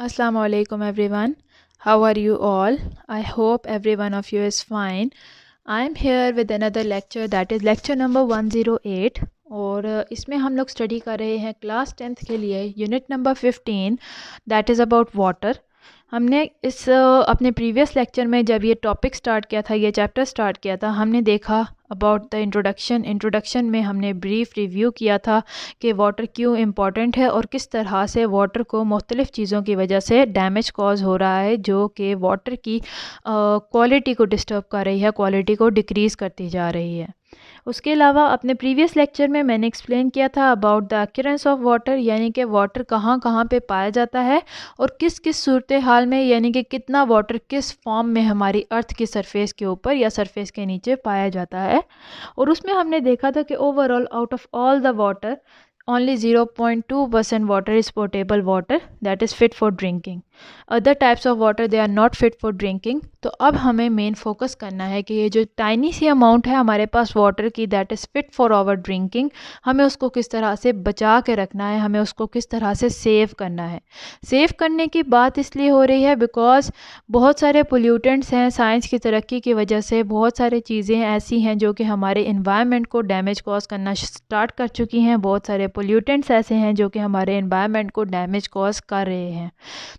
Assalamu alaikum everyone. How are you all? I hope every one of you is fine. I am here with another lecture, that is lecture number 108, और इसमें हम लोग study कर रहे हैं class 10th के लिए unit number 15, that is about water. हमने इस अपने प्रीवियस लेक्चर में जब ये टॉपिक स्टार्ट किया था, ये चैप्टर स्टार्ट किया था, हमने देखा अबाउट द इंट्रोडक्शन में हमने ब्रीफ रिव्यू किया था कि वाटर क्यों इम्पॉर्टेंट है और किस तरह से वाटर को मुख्तलिफ़ चीज़ों की वजह से डैमेज कॉज हो रहा है, जो कि वाटर की क्वालिटी को डिस्टर्ब कर रही है, क्वालिटी को डिक्रीज़ करती जा रही है। उसके अलावा अपने प्रीवियस लेक्चर में मैंने एक्सप्लेन किया था about the occurrence of water, यानी कि वाटर कहाँ कहाँ पे पाया जाता है और किस किस सूरत हाल में, यानी कि कितना वाटर किस फॉर्म में हमारी अर्थ की सरफेस के ऊपर या सरफेस के नीचे पाया जाता है। और उसमें हमने देखा था कि overall out of all the water only 0.2% water is potable water, that is fit for drinking. Other types of water they are not fit for drinking. तो अब हमें मेन फोकस करना है कि ये जो टाइनी सी अमाउंट है हमारे पास वाटर की, that is fit for our drinking, हमें उसको किस तरह से बचा के रखना है, हमें उसको किस तरह से सेव करना है। सेव करने की बात इसलिए हो रही है बिकॉज बहुत सारे पोल्यूटेंट्स हैं, साइंस की तरक्की की वजह से बहुत सारी चीज़ें ऐसी हैं जो कि हमारे इन्वायरमेंट को डैमेज कॉज करना स्टार्ट कर चुकी हैं। बहुत सारे पोल्यूटेंट्स ऐसे हैं जो कि हमारे इन्वायरमेंट को डैमेज कॉज कर रहे हैं।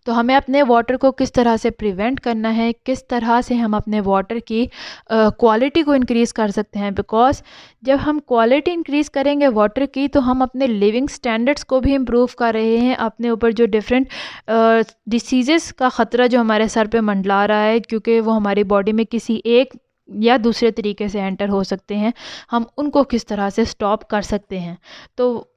तो हमें अपने वाटर को किस तरह से प्रिवेंट करना है, किस तरह से हम अपने वाटर की क्वालिटी को इंक्रीज़ कर सकते हैं, बिकॉज जब हम क्वालिटी इंक्रीज़ करेंगे वाटर की तो हम अपने लिविंग स्टैंडर्ड्स को भी इम्प्रूव कर रहे हैं। अपने ऊपर जो डिफरेंट डिसीज़ेस का ख़तरा जो हमारे सर पे मंडला रहा है, क्योंकि वो हमारी बॉडी में किसी एक या दूसरे तरीके से एंटर हो सकते हैं, हम उनको किस तरह से स्टॉप कर सकते हैं। तो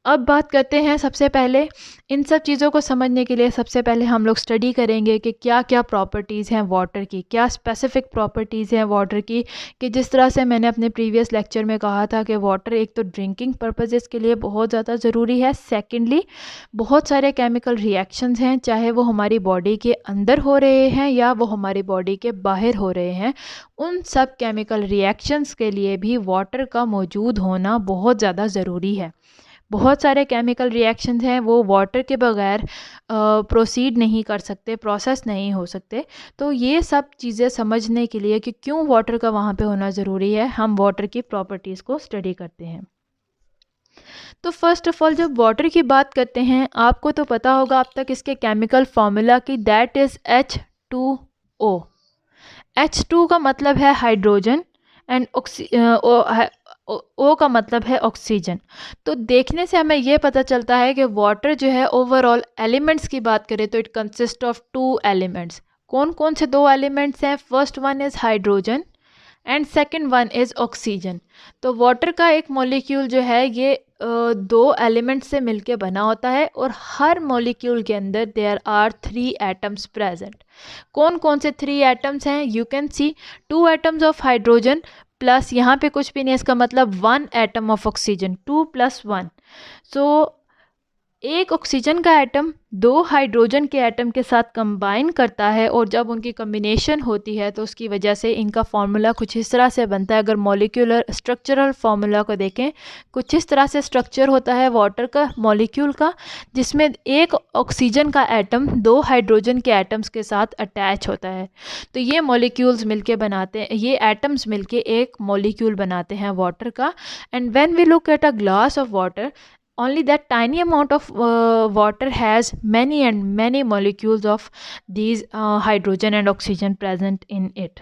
अब बात करते हैं, सबसे पहले इन सब चीज़ों को समझने के लिए सबसे पहले हम लोग स्टडी करेंगे कि क्या क्या प्रॉपर्टीज़ हैं वाटर की, क्या स्पेसिफ़िक प्रॉपर्टीज़ हैं वाटर की। कि जिस तरह से मैंने अपने प्रीवियस लेक्चर में कहा था कि वाटर एक तो ड्रिंकिंग पर्पसेस के लिए बहुत ज़्यादा ज़रूरी है, सेकेंडली बहुत सारे केमिकल रिएक्शंस हैं, चाहे वो हमारी बॉडी के अंदर हो रहे हैं या वो हमारी बॉडी के बाहर हो रहे हैं, उन सब केमिकल रिएक्शंस के लिए भी वाटर का मौजूद होना बहुत ज़्यादा ज़रूरी है। बहुत सारे केमिकल रिएक्शंस हैं वो वाटर के बगैर प्रोसीड नहीं कर सकते, प्रोसेस नहीं हो सकते। तो ये सब चीज़ें समझने के लिए कि क्यों वाटर का वहाँ पे होना ज़रूरी है, हम वाटर की प्रॉपर्टीज़ को स्टडी करते हैं। तो फर्स्ट ऑफ ऑल जब वाटर की बात करते हैं, आपको तो पता होगा अब तक इसके केमिकल फार्मूला की, दैट इज़ H2O। H2 का मतलब है हाइड्रोजन एंड ओ का मतलब है ऑक्सीजन। तो देखने से हमें यह पता चलता है कि वाटर जो है ओवरऑल एलिमेंट्स की बात करें तो इट कंसिस्ट ऑफ 2 एलिमेंट्स। कौन कौन से 2 एलिमेंट्स हैं? First one is hydrogen and second one is oxygen. तो वाटर का एक मॉलिक्यूल जो है ये 2 एलिमेंट्स से मिलके बना होता है और हर मॉलिक्यूल के अंदर देयर आर 3 एटम्स प्रेजेंट। कौन कौन से 3 एटम्स हैं? You can see 2 atoms of hydrogen plus यहाँ पे कुछ भी नहीं, इसका मतलब 1 एटम ऑफ ऑक्सीजन, 2 + 1। सो एक ऑक्सीजन का एटम 2 हाइड्रोजन के एटम के साथ कंबाइन करता है और जब उनकी कम्बिनेशन होती है तो उसकी वजह से इनका फार्मूला कुछ इस तरह से बनता है। अगर मॉलिक्यूलर स्ट्रक्चरल फार्मूला को देखें, कुछ इस तरह से स्ट्रक्चर होता है वाटर का मॉलिक्यूल का, जिसमें एक ऑक्सीजन का एटम 2 हाइड्रोजन के एटम्स के साथ अटैच होता है। तो ये मॉलिक्यूल्स मिलके बनाते हैं, ये एटम्स मिलके एक मॉलिक्यूल बनाते हैं वाटर का। And when we look at a glass of water, only that tiny amount of water has many and many molecules of these hydrogen and oxygen present in it.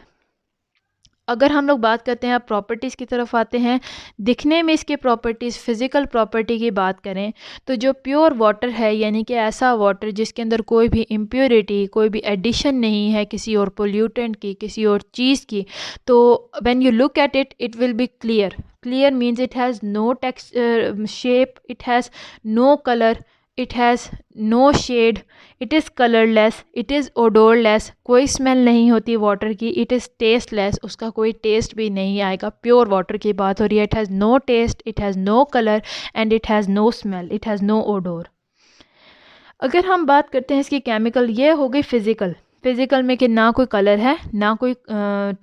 अगर हम लोग बात करते हैं, अब प्रॉपर्टीज़ की तरफ आते हैं, दिखने में इसके प्रॉपर्टीज़, फिज़िकल प्रॉपर्टी की बात करें तो जो प्योर वाटर है, यानी कि ऐसा वाटर जिसके अंदर कोई भी इम्प्योरिटी, कोई भी एडिशन नहीं है किसी और पोल्यूटेंट की, किसी और चीज़ की, तो when you look at it, it will be clear. Clear means it has no texture, shape, it has no colour, it has no shade, it is colourless, it is odourless, कोई smell नहीं होती water की, it is tasteless, उसका कोई test भी नहीं आएगा। Pure water की बात हो रही है। It has no taste, it has no colour and it has no smell, it has no odour. अगर हम बात करते हैं इसकी केमिकल, ये हो गई फिज़िकल। फिज़िकल में कि ना कोई कलर है, ना कोई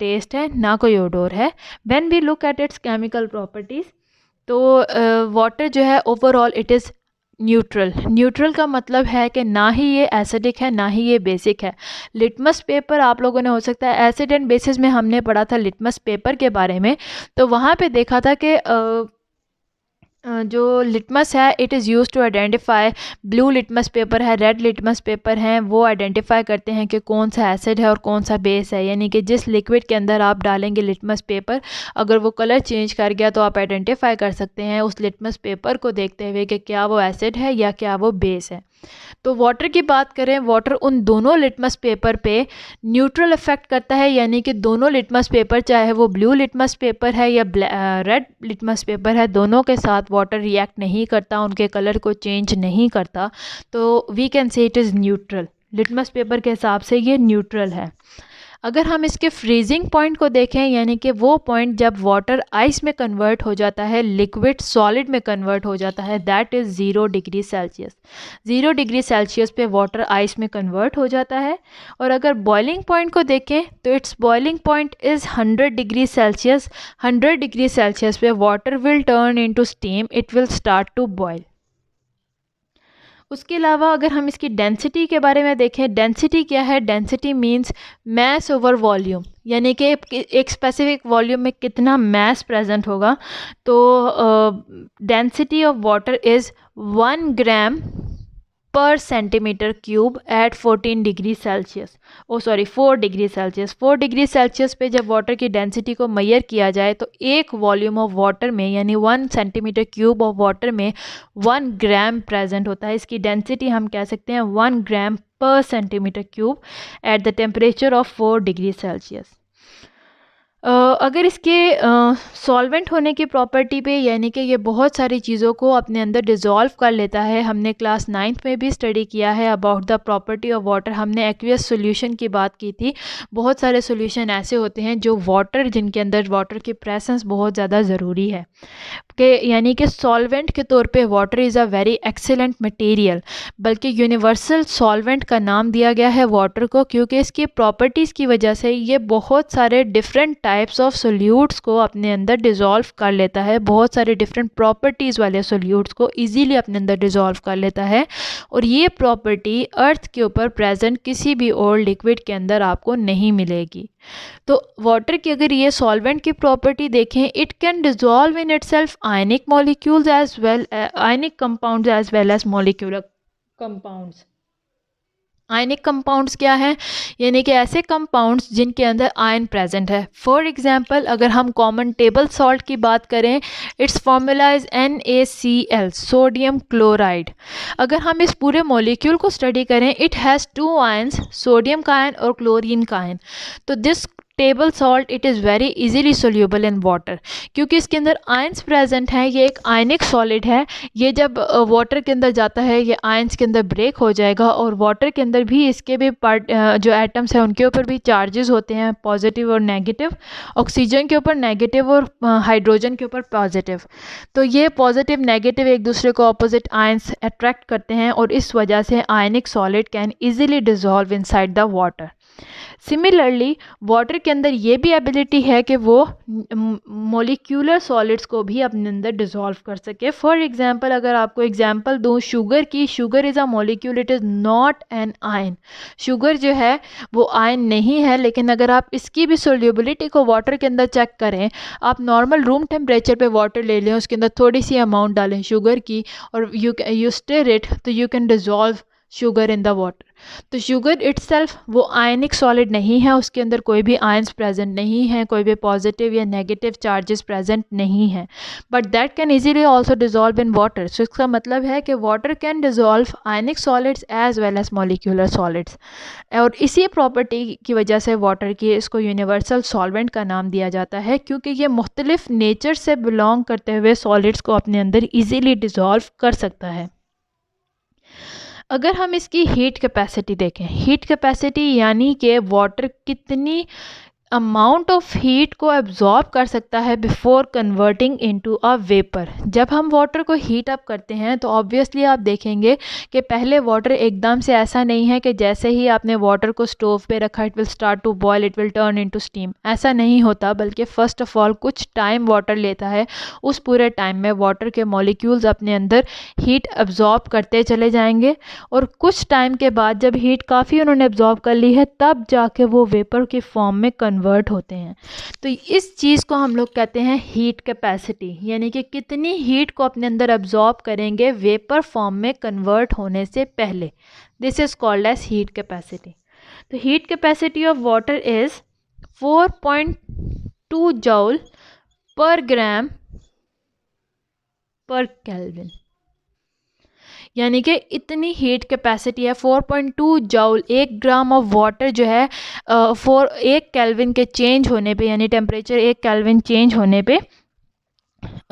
टेस्ट है, ना कोई ओडोर है। When we look at its chemical properties, तो वाटर जो है overall it is neutral. Neutral का मतलब है कि ना ही ये एसिडिक है ना ही ये बेसिक है। लिटमस पेपर आप लोगों ने हो सकता है एसिड एंड बेसिस में हमने पढ़ा था लिटमस पेपर के बारे में, तो वहाँ पे देखा था कि जो लिटमस है it is use to identify, blue litmus paper है, रेड लिटमस पेपर हैं, वो आइडेंटिफाई करते हैं कि कौन सा एसिड है और कौन सा बेस है। यानी कि जिस लिक्विड के अंदर आप डालेंगे लिटमस पेपर, अगर वो कलर चेंज कर गया तो आप आइडेंटिफाई कर सकते हैं उस लिटमस पेपर को देखते हुए कि क्या वो एसिड है या क्या वो बेस है। तो वाटर की बात करें, वाटर उन दोनों लिटमस पेपर पे न्यूट्रल इफेक्ट करता है, यानी कि दोनों लिटमस पेपर, चाहे वो ब्लू लिटमस पेपर है या रेड लिटमस पेपर है, दोनों के साथ वाटर रिएक्ट नहीं करता, उनके कलर को चेंज नहीं करता। तो we can say it is neutral. Litmus paper के हिसाब से ये न्यूट्रल है। अगर हम इसके फ्रीजिंग पॉइंट को देखें, यानी कि वो पॉइंट जब वाटर आइस में कन्वर्ट हो जाता है, लिक्विड सॉलिड में कन्वर्ट हो जाता है, that is 0 degree Celsius. 0 degree Celsius पे वाटर आइस में कन्वर्ट हो जाता है। और अगर बॉइलिंग पॉइंट को देखें तो its boiling point is 100 degree Celsius. 100 degree Celsius पे water will turn into steam, it will start to boil. उसके अलावा अगर हम इसकी डेंसिटी के बारे में देखें, डेंसिटी क्या है? Density means mass over volume, यानी कि एक स्पेसिफिक वॉल्यूम में कितना मैस प्रेजेंट होगा। तो density of water is 1 gram per centimetre cube at 14 degree Celsius, 4 degree Celsius. 4 degree Celsius पे जब वाटर की डेंसिटी को मेजर किया जाए तो एक वॉल्यूम ऑफ वाटर में, यानी 1 सेंटीमीटर क्यूब ऑफ वाटर में 1 ग्राम प्रेजेंट होता है। इसकी डेंसिटी हम कह सकते हैं 1 gram per centimetre cube at the temperature of 4 degree Celsius. अगर इसके सॉल्वेंट होने की प्रॉपर्टी पे, यानी कि ये बहुत सारी चीज़ों को अपने अंदर डिज़ोल्व कर लेता है। हमने क्लास 9th में भी स्टडी किया है about the property of water. हमने एक्वियस सॉल्यूशन की बात की थी। बहुत सारे सॉल्यूशन ऐसे होते हैं जो वाटर, जिनके अंदर वाटर की प्रेजेंस बहुत ज़्यादा ज़रूरी है, कि यानी कि सॉल्वेंट के तौर पे water is a very excellent material. बल्कि यूनिवर्सल सॉल्वेंट का नाम दिया गया है वाटर को, क्योंकि इसकी प्रॉपर्टीज़ की वजह से ये बहुत सारे डिफरेंट टाइप्स ऑफ सोल्यूट्स को अपने अंदर डिज़ोल्व कर लेता है। बहुत सारे डिफरेंट प्रॉपर्टीज़ वाले सोल्यूट्स को ईजीली अपने अंदर डिज़ोल्व कर लेता है। और ये प्रॉपर्टी अर्थ के ऊपर प्रेजेंट किसी भी और लिक्विड के अंदर आपको नहीं मिलेगी। तो वाटर की अगर ये सॉल्वेंट की प्रॉपर्टी देखें, it can dissolve in itself ionic molecules as well, ionic compounds as well as molecular compounds. Ionic compounds क्या हैं? यानी कि ऐसे कंपाउंड्स जिनके अंदर आयन प्रेजेंट है। फॉर एग्जांपल अगर हम कॉमन टेबल सॉल्ट की बात करें, its formula is NaCl, sodium chloride. अगर हम इस पूरे मॉलिक्यूल को स्टडी करें, इट हैज़ 2 आयंस, सोडियम का आयन और क्लोरीन का आयन। तो this table salt it is very easily soluble in water, क्योंकि इसके अंदर आयंस प्रेजेंट हैं। ये एक आयनिक सॉलिड है। ये जब वाटर के अंदर जाता है, ये आयंस के अंदर ब्रेक हो जाएगा और वाटर के अंदर भी इसके भी पार्ट, जो एटम्स हैं उनके ऊपर भी चार्जेस होते हैं, पॉजिटिव और नेगेटिव। ऑक्सीजन के ऊपर नेगेटिव और हाइड्रोजन के ऊपर पॉजिटिव। तो ये पॉजिटिव नेगेटिव एक दूसरे को ऑपोजिट आयंस अट्रैक्ट करते हैं और इस वजह से आयनिक solid can easily dissolve inside the water. Similarly water के अंदर ये भी एबिलिटी है कि वो मोलिक्यूलर सॉलिड्स को भी अपने अंदर डिज़ोल्व कर सके। फॉर एग्जांपल अगर आपको एग्जांपल दूँ शुगर की, sugar is a molecule, it is not an ion. Sugar जो है वो आयन नहीं है, लेकिन अगर आप इसकी भी सोल्यूबिलिटी को वाटर के अंदर चेक करें, आप नॉर्मल रूम टेम्परेचर पे वाटर ले लें, उसके अंदर थोड़ी सी अमाउंट डालें शुगर की और यू स्टिर इट, तो you can dissolve sugar in the water. तो शुगर इट्सेल्फ वो आयनिक सॉलिड नहीं है, उसके अंदर कोई भी आयंस प्रेजेंट नहीं है, कोई भी पॉजिटिव या नेगेटिव चार्जेस प्रेजेंट नहीं है, but that can easily also dissolve in water. So इसका मतलब है कि water can dissolve ionic solids as well as molecular solids. और इसी प्रॉपर्टी की वजह से वाटर की इसको यूनिवर्सल सॉल्वेंट का नाम दिया जाता है, क्योंकि ये मुख्तलिफ नेचर से बिलोंग करते हुए सॉलिड्स को अपने अंदर ईजीली डिजॉल्व कर सकता है। अगर हम इसकी हीट कैपेसिटी देखें, हीट कैपेसिटी यानी कि वाटर कितनी अमाउंट ऑफ हीट को एब्जॉर्ब कर सकता है before converting into a vapour. जब हम वाटर को हीट अप करते हैं तो ऑब्वियसली आप देखेंगे कि पहले वाटर एकदम से ऐसा नहीं है कि जैसे ही आपने वाटर को स्टोव पे रखा it will start to boil, it will turn into steam, ऐसा नहीं होता, बल्कि फ़र्स्ट ऑफ ऑल कुछ टाइम वाटर लेता है। उस पूरे टाइम में वाटर के मॉलिक्यूल्स अपने अंदर हीट एब्जॉर्ब करते चले जाएंगे और कुछ टाइम के बाद जब हीट काफ़ी उन्होंने एब्जॉर्ब कर ली है तब जाके वो वेपर की फॉर्म में कन्वर्ट होते हैं। तो इस चीज़ को हम लोग कहते हैं हीट कैपेसिटी, यानी कि कितनी हीट को अपने अंदर एब्जॉर्ब करेंगे वेपर फॉर्म में कन्वर्ट होने से पहले। This is called as heat capacity. तो heat capacity of water is 4.2 joule per gram पर केल्विन, यानी कि इतनी हीट कैपेसिटी है 4.2 जूल। 1 ग्राम ऑफ वाटर जो है 1 केल्विन के चेंज होने पे, यानी टेम्परेचर 1 केल्विन चेंज होने पे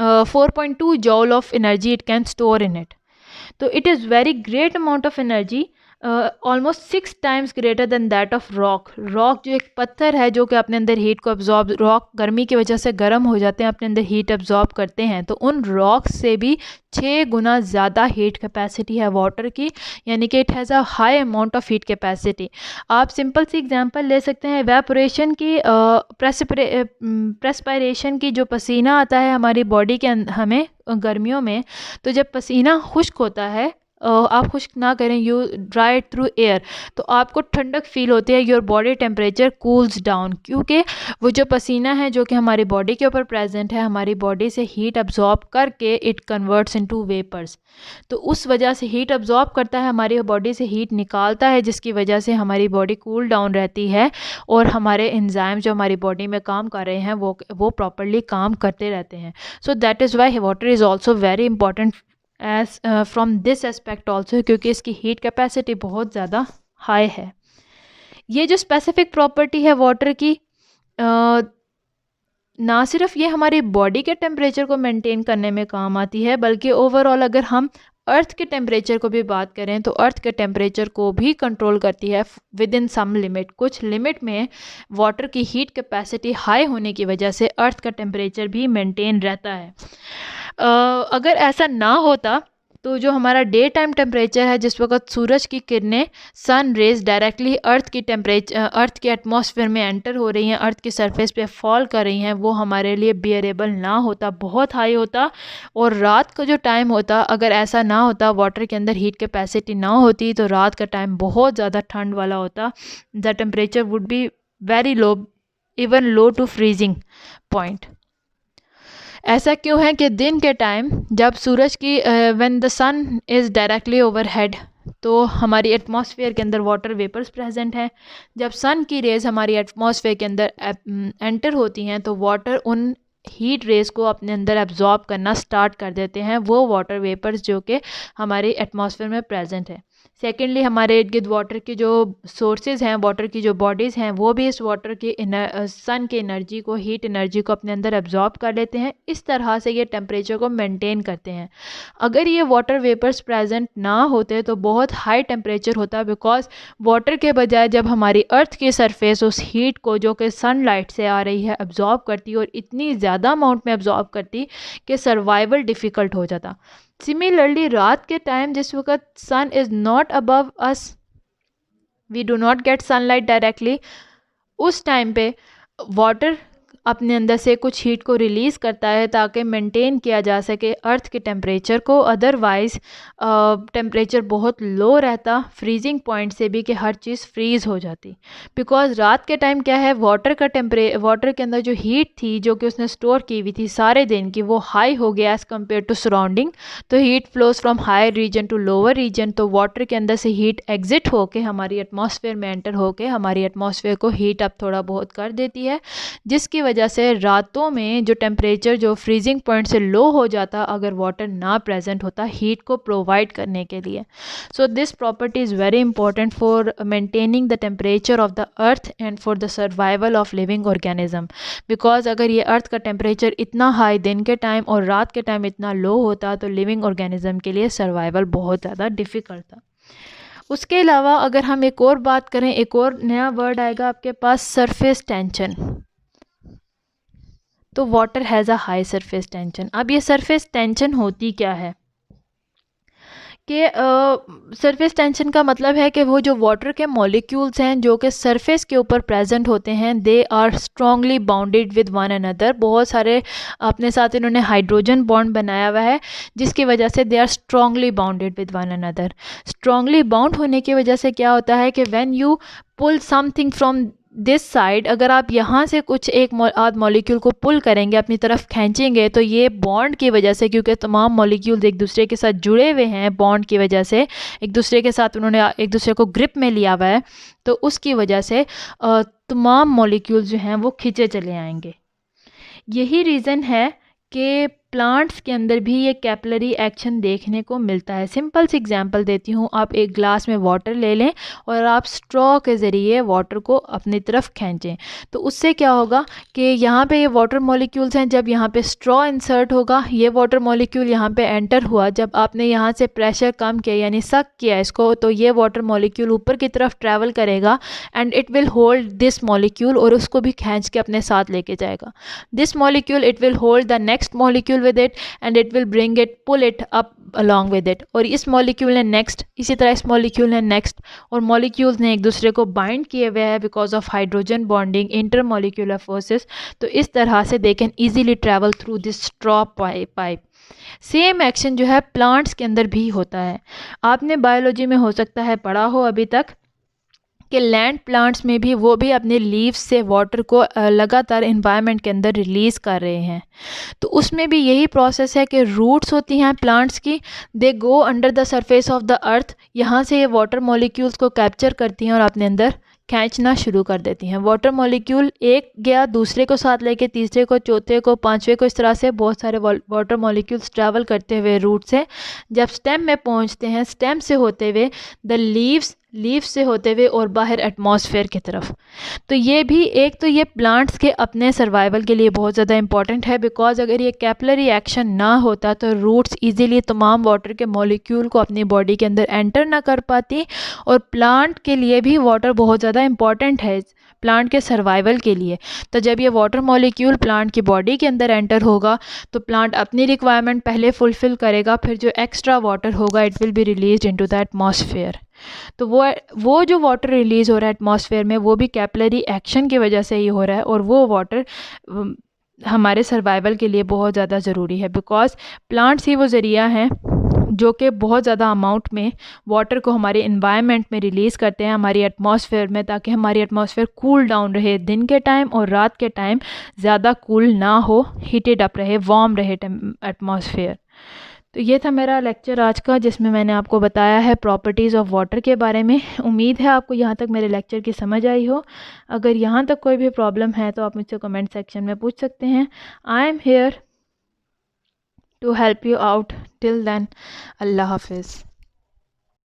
4.2 joule of energy it can store in it. तो it is very great amount of energy, almost 6 times greater than that of rock. Rock जो एक पत्थर है जो कि अपने अंदर हीट को एब्जॉर्ब, रॉक गर्मी की वजह से गर्म हो जाते हैं, अपने अंदर हीट एब्जॉर्ब करते हैं, तो उन रॉक से भी 6 गुना ज़्यादा हीट कैपेसिटी है वाटर की, यानी कि it has a high amount of heat capacity. आप सिंपल सी एग्जांपल ले सकते हैं एवेपोरेशन की, प्रेस्पिरेशन की, जो पसीना आता है हमारी बॉडी के हमें गर्मियों में, तो जब पसीना खुश्क होता है, आप खुश्क ना करें, यू ड्राई थ्रू एयर, तो आपको ठंडक फील होती है, your body temperature cools down, क्योंकि वो जो पसीना है जो कि हमारी बॉडी के ऊपर प्रेजेंट है, हमारी बॉडी से हीट अब्जॉर्ब करके इट कन्वर्ट्स इनटू वेपर्स। तो उस वजह से हीट अब्जॉर्ब करता है, हमारी बॉडी से हीट निकालता है, जिसकी वजह से हमारी बॉडी कूल डाउन रहती है और हमारे एंजाइम जो हमारी बॉडी में काम कर रहे हैं वो प्रॉपरली काम करते रहते हैं। So that is why water is also very important as from this aspect also, क्योंकि इसकी हीट कैपेसिटी बहुत ज़्यादा हाई है। ये जो स्पेसिफिक प्रॉपर्टी है वाटर की, ना सिर्फ ये हमारी बॉडी के टेम्परेचर को मेंटेन करने में काम आती है, बल्कि ओवरऑल अगर हम अर्थ के टेम्परेचर को भी बात करें तो अर्थ के टेम्परेचर को भी कंट्रोल करती है विद इन सम लिमिट। कुछ लिमिट में वाटर की हीट कैपेसिटी हाई होने की वजह से अर्थ का टेम्परेचर भी मेंटेन रहता है। अगर ऐसा ना होता तो जो हमारा डे टाइम टेम्परेचर है, जिस वक्त सूरज की किरणें, सन रेज डायरेक्टली अर्थ के एटमॉस्फेयर में एंटर हो रही हैं, अर्थ की सरफेस पे फॉल कर रही हैं, वो हमारे लिए बियरेबल ना होता, बहुत हाई होता। और रात का जो टाइम होता, अगर ऐसा ना होता, वाटर के अंदर हीट कैपेसिटी ना होती, तो रात का टाइम बहुत ज़्यादा ठंड वाला होता। The temperature would be very low, even low to freezing point. ऐसा क्यों है कि दिन के टाइम जब सूरज की when the sun is directly overhead, तो हमारी एटमॉस्फेयर के अंदर वाटर वेपर्स प्रेजेंट हैं। जब सन की रेज हमारी एटमॉस्फेयर के अंदर एंटर होती हैं तो वाटर उन हीट रेज को अपने अंदर एब्जॉर्ब करना स्टार्ट कर देते हैं, वो वाटर वेपर्स जो कि हमारे एटमॉस्फेयर में प्रेजेंट है। सेकेंडली, हमारे इर्द गिर्द वाटर की जो सोर्सेज हैं, वाटर की जो बॉडीज़ हैं, वो भी इस वाटर की सन की एनर्जी को, हीट एनर्जी को अपने अंदर एब्जॉर्ब कर लेते हैं। इस तरह से ये टेम्परेचर को मेंटेन करते हैं। अगर ये वाटर वेपर्स प्रेजेंट ना होते तो बहुत हाई टेम्परेचर होता, बिकॉज वाटर के बजाय जब हमारी अर्थ की सरफेस उस हीट को जो कि सनलाइट से आ रही है एब्जॉर्ब करती, और इतनी ज़्यादा अमाउंट में एब्जॉर्ब करती कि सर्वाइवल डिफ़िकल्ट हो जाता। सिमिलरली, रात के टाइम जिस वक्त sun is not above us, we do not get sunlight directly, उस टाइम पे वाटर अपने अंदर से कुछ हीट को रिलीज़ करता है ताकि मेंटेन किया जा सके अर्थ के टेम्परेचर को। अदरवाइज़ टेम्परेचर बहुत लो रहता, फ्रीजिंग पॉइंट से भी, कि हर चीज़ फ्रीज़ हो जाती। बिकॉज रात के टाइम क्या है, वाटर के अंदर जो हीट थी जो कि उसने स्टोर की हुई थी सारे दिन की, वो हाई हो गया एज़ कम्पेयर टू सराउंडिंग। तो heat flows from higher region to lower region, तो वाटर के अंदर से हीट एग्जिट होके हमारी एटमॉस्फेयर में एंटर होके हमारी एटमॉस्फेयर को हीट अप थोड़ा बहुत कर देती है, जिसकी वजह से रातों में जो टेम्परेचर जो फ्रीजिंग पॉइंट से लो हो जाता अगर वाटर ना प्रेजेंट होता हीट को प्रोवाइड करने के लिए। So this property is very important for maintaining the temperature of the earth and for the survival of living organism. Because अगर ये अर्थ का टेम्परेचर इतना हाई दिन के टाइम और रात के टाइम इतना लो होता तो लिविंग ऑर्गेनिज्म के लिए सर्वाइवल बहुत ज़्यादा डिफ़िकल्ट था। उसके अलावा अगर हम एक और बात करें, एक और नया वर्ड आएगा आपके पास, सरफेस टेंशन। तो water has a high surface tension. अब ये सरफेस टेंशन होती क्या है कि सरफेस टेंशन का मतलब है कि वो जो वाटर के मॉलिक्यूल्स हैं जो कि सरफेस के ऊपर प्रेजेंट होते हैं, they are strongly bounded with one another. बहुत सारे अपने साथ इन्होंने हाइड्रोजन बॉन्ड बनाया हुआ है जिसकी वजह से they are strongly bounded with one another. Strongly bound होने की वजह से क्या होता है कि when you pull something from this side, अगर आप यहाँ से कुछ एक आध मॉलिक्यूल को पुल करेंगे, अपनी तरफ खींचेंगे, तो ये बॉन्ड की वजह से, क्योंकि तमाम मॉलिक्यूल्स एक दूसरे के साथ जुड़े हुए हैं बॉन्ड की वजह से, एक दूसरे के साथ उन्होंने एक दूसरे को ग्रिप में लिया हुआ है, तो उसकी वजह से तमाम मॉलिक्यूल्स जो हैं वो खींचे चले आएंगे। यही रीज़न है कि प्लांट्स के अंदर भी ये कैपिलरी एक्शन देखने को मिलता है। सिंपल सी एग्जांपल देती हूँ, आप एक ग्लास में वाटर ले लें और आप स्ट्रॉ के ज़रिए वाटर को अपनी तरफ खींचें, तो उससे क्या होगा कि यहाँ पे ये वाटर मॉलिक्यूल्स हैं, जब यहाँ पे स्ट्रॉ इंसर्ट होगा, ये वाटर मॉलिक्यूल यहाँ पे एंटर हुआ, जब आपने यहाँ से प्रेशर कम किया यानी सक किया इसको, तो ये वाटर मॉलिक्यूल ऊपर की तरफ ट्रैवल करेगा and it will hold this molecule और उसको भी खींच के अपने साथ लेके जाएगा। This molecule it will hold the next molecule with it and it will bring it, pull it up along with it। और इस मॉलिक्यूल ने नेक्स्ट, इसी तरह इस मॉलिक्यूल ने नेक्स्ट, और मॉलिक्यूल्स ने एक दूसरे को बाइंड किए हुए हैं because of hydrogen bonding, intermolecular forces. तो इस तरह से they can easily travel through this straw pipe. Same action जो है प्लांट्स के अंदर भी होता है। आपने बायोलॉजी में हो सकता है पढ़ा हो अभी तक कि लैंड प्लांट्स में भी वो भी अपने लीव्स से वाटर को लगातार इन्वायरमेंट के अंदर रिलीज़ कर रहे हैं। तो उसमें भी यही प्रोसेस है कि रूट्स होती हैं प्लांट्स की, they go under the surface of the earth, यहाँ से ये वाटर मॉलिक्यूल्स को कैप्चर करती हैं और अपने अंदर खींचना शुरू कर देती हैं। वाटर मॉलिक्यूल एक गया, दूसरे को साथ लेके, तीसरे को, चौथे को, पांचवे को, इस तरह से बहुत सारे वाटर मॉलिक्यूल्स ट्रैवल करते हुए रूट से जब स्टेम में पहुंचते हैं, स्टेम से होते हुए द लीव्स से होते हुए और बाहर एटमॉस्फेयर की तरफ। तो ये भी एक, तो ये प्लांट्स के अपने सर्वाइवल के लिए बहुत ज़्यादा इंपॉर्टेंट है, बिकॉज अगर ये कैपिलरी एक्शन ना होता तो रूट्स इजीली तमाम वाटर के मॉलिक्यूल को अपनी बॉडी के अंदर एंटर ना कर पाती। और प्लांट के लिए भी वाटर बहुत ज़्यादा इंपॉर्टेंट है प्लांट के सर्वाइवल के लिए। तो जब ये वाटर मॉलिक्यूल प्लांट की बॉडी के अंदर एंटर होगा तो प्लांट अपनी रिक्वायरमेंट पहले फुलफ़िल करेगा, फिर जो एक्स्ट्रा वाटर होगा it will be released into the atmosphere. तो वो जो वाटर रिलीज़ हो रहा है एटमॉस्फेयर में, वो भी कैपिलरी एक्शन की वजह से ही हो रहा है, और वो वाटर हमारे सर्वाइवल के लिए बहुत ज़्यादा ज़रूरी है, बिकॉज प्लांट्स ही वो ज़रिया हैं जो कि बहुत ज़्यादा अमाउंट में वाटर को हमारे इन्वायरमेंट में रिलीज़ करते हैं, हमारी एटमॉस्फेयर में, ताकि हमारी एटमॉस्फेयर कूल डाउन रहे दिन के टाइम, और रात के टाइम ज़्यादा कूल ना हो, हीटेड अप रहे, वार्म रहे एटमॉस्फेयर। तो ये था मेरा लेक्चर आज का, जिसमें मैंने आपको बताया है प्रॉपर्टीज़ ऑफ वाटर के बारे में। उम्मीद है आपको यहाँ तक मेरे लेक्चर की समझ आई हो। अगर यहाँ तक कोई भी प्रॉब्लम है तो आप मुझसे कमेंट सेक्शन में पूछ सकते हैं। I am here to help you out. Till then, अल्लाह हाफिज़।